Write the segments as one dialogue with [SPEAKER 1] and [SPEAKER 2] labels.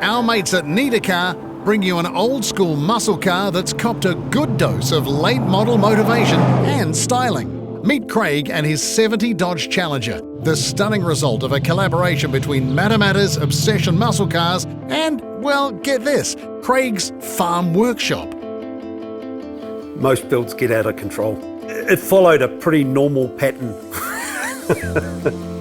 [SPEAKER 1] our mates at Need a Car bring you an old-school muscle car that's copped a good dose of late-model motivation and styling. Meet Craig and his 70 Dodge Challenger, the stunning result of a collaboration between Modernised Obsession muscle cars and, well, get this, Craig's farm workshop.
[SPEAKER 2] Most builds get out of control. It followed a pretty normal pattern.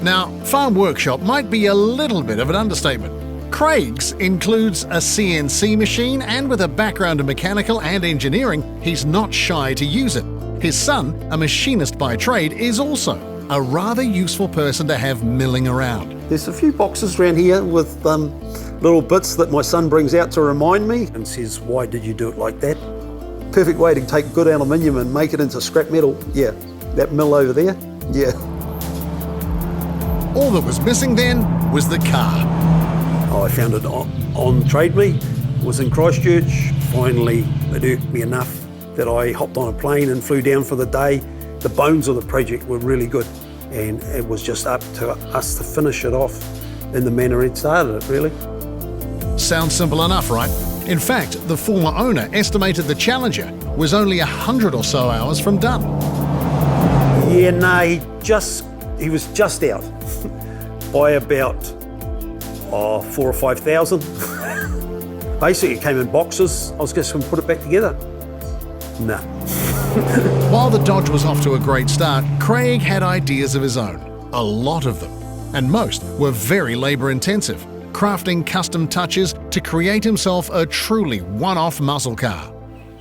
[SPEAKER 1] Now, farm workshop might be a little bit of an understatement. Craig's includes a CNC machine, and with a background in mechanical and engineering, he's not shy to use it. His son, a machinist by trade, is also a rather useful person to have milling around.
[SPEAKER 2] There's a few boxes around here with little bits that my son brings out to remind me and says, "Why did you do it like that?" Perfect way to take good aluminium and make it into scrap metal. Yeah, that mill over there, yeah.
[SPEAKER 1] All that was missing then was the car.
[SPEAKER 2] I found it on Trade Me, was in Christchurch. Finally, it irked me enough that I hopped on a plane and flew down for the day. The bones of the project were really good, and it was just up to us to finish it off in the manner it started it, really.
[SPEAKER 1] Sounds simple enough, right? In fact, the former owner estimated the Challenger was only 100 or so hours from done.
[SPEAKER 2] Yeah, no, he was just out by about 4,000 or 5,000. Basically, it came in boxes. I was just going to put it back together. No.
[SPEAKER 1] While the Dodge was off to a great start, Craig had ideas of his own, a lot of them, and most were very labour-intensive, crafting custom touches to create himself a truly one-off muscle car.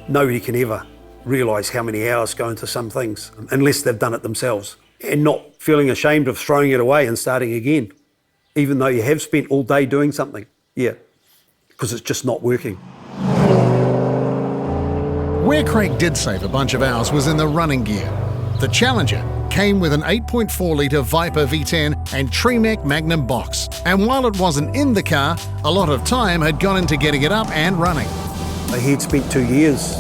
[SPEAKER 2] Nobody can ever realise how many hours go into some things unless they've done it themselves, and not feeling ashamed of throwing it away and starting again, even though you have spent all day doing something. Yeah, because it's just not working.
[SPEAKER 1] Where Craig did save a bunch of hours was in the running gear. The Challenger came with an 8.4-litre Viper V10 and Tremec Magnum box, and while it wasn't in the car, a lot of time had gone into getting it up and running.
[SPEAKER 2] He had spent 2 years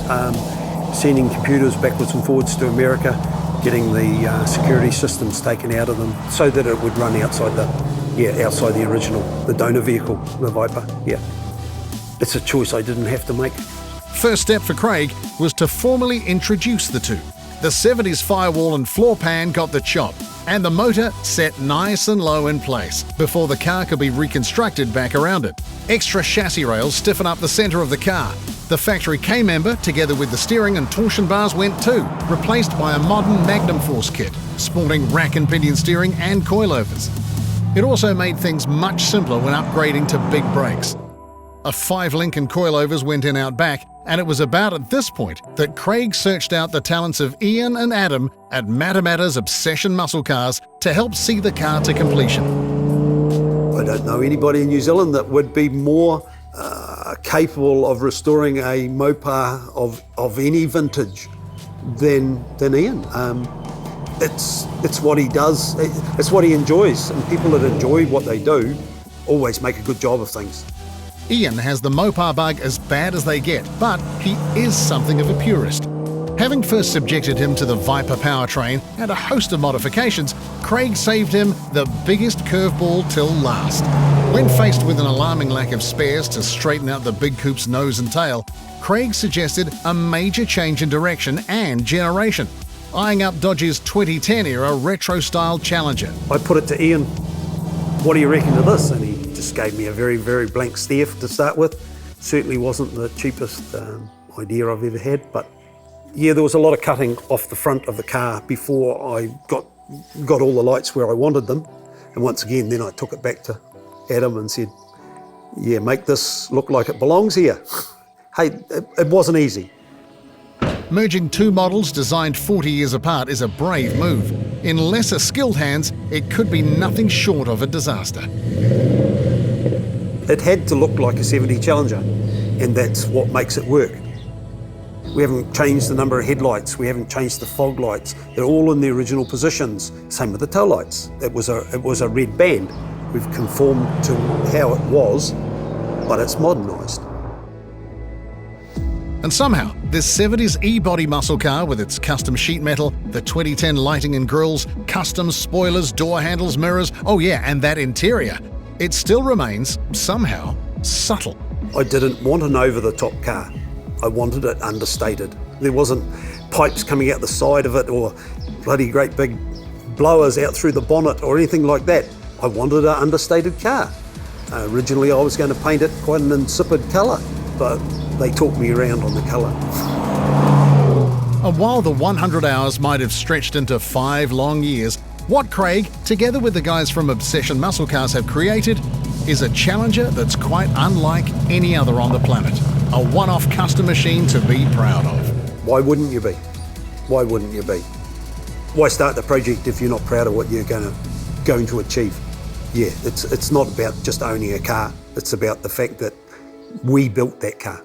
[SPEAKER 2] sending computers backwards and forwards to America, getting the security systems taken out of them so that it would run outside the original, the donor vehicle, the Viper. Yeah, it's a choice I didn't have to make.
[SPEAKER 1] First step for Craig was to formally introduce the two. The 70s firewall and floor pan got the chop, and the motor set nice and low in place before the car could be reconstructed back around it. Extra chassis rails stiffen up the centre of the car. The factory K-member, together with the steering and torsion bars, went too, replaced by a modern Magnum Force kit, sporting rack and pinion steering and coilovers. It also made things much simpler when upgrading to big brakes. A 5-link and coilovers went in out back, and it was about at this point that Craig searched out the talents of Ian and Adam at Modernised Obsession Muscle Cars to help see the car to completion.
[SPEAKER 2] I don't know anybody in New Zealand that would be more capable of restoring a Mopar of any vintage than Ian. It's what he does, it's what he enjoys, and people that enjoy what they do always make a good job of things.
[SPEAKER 1] Ian has the Mopar bug as bad as they get, but he is something of a purist. Having first subjected him to the Viper powertrain and a host of modifications, Craig saved him the biggest curveball till last. When faced with an alarming lack of spares to straighten out the big coupe's nose and tail, Craig suggested a major change in direction and generation, eyeing up Dodge's 2010-era retro-style Challenger.
[SPEAKER 2] I put it to Ian, "What do you reckon to this?" And he just gave me a very, very blank stare to start with. Certainly wasn't the cheapest idea I've ever had, but yeah, there was a lot of cutting off the front of the car before I got all the lights where I wanted them. And once again, then I took it back to Adam and said, "Yeah, make this look like it belongs here." Hey, it wasn't easy.
[SPEAKER 1] Merging two models designed 40 years apart is a brave move. In lesser skilled hands, it could be nothing short of a disaster.
[SPEAKER 2] It had to look like a 70 Challenger, and that's what makes it work. We haven't changed the number of headlights, we haven't changed the fog lights. They're all in the original positions. Same with the tail lights. It was a red band. We've conformed to how it was, but it's modernised.
[SPEAKER 1] And somehow, this 70s E-body muscle car with its custom sheet metal, the 2010 lighting and grills, custom spoilers, door handles, mirrors, oh yeah, and that interior, it still remains, somehow, subtle.
[SPEAKER 2] I didn't want an over-the-top car. I wanted it understated. There wasn't pipes coming out the side of it or bloody great big blowers out through the bonnet or anything like that. I wanted an understated car. Originally I was going to paint it quite an insipid colour, but they talked me around on the colour.
[SPEAKER 1] And while the 100 hours might have stretched into 5 long years, what Craig, together with the guys from Obsession Muscle Cars, have created is a Challenger that's quite unlike any other on the planet. A one-off custom machine to be proud of.
[SPEAKER 2] Why wouldn't you be? Why wouldn't you be? Why start the project if you're not proud of what you're going to achieve? Yeah, it's not about just owning a car. It's about the fact that we built that car.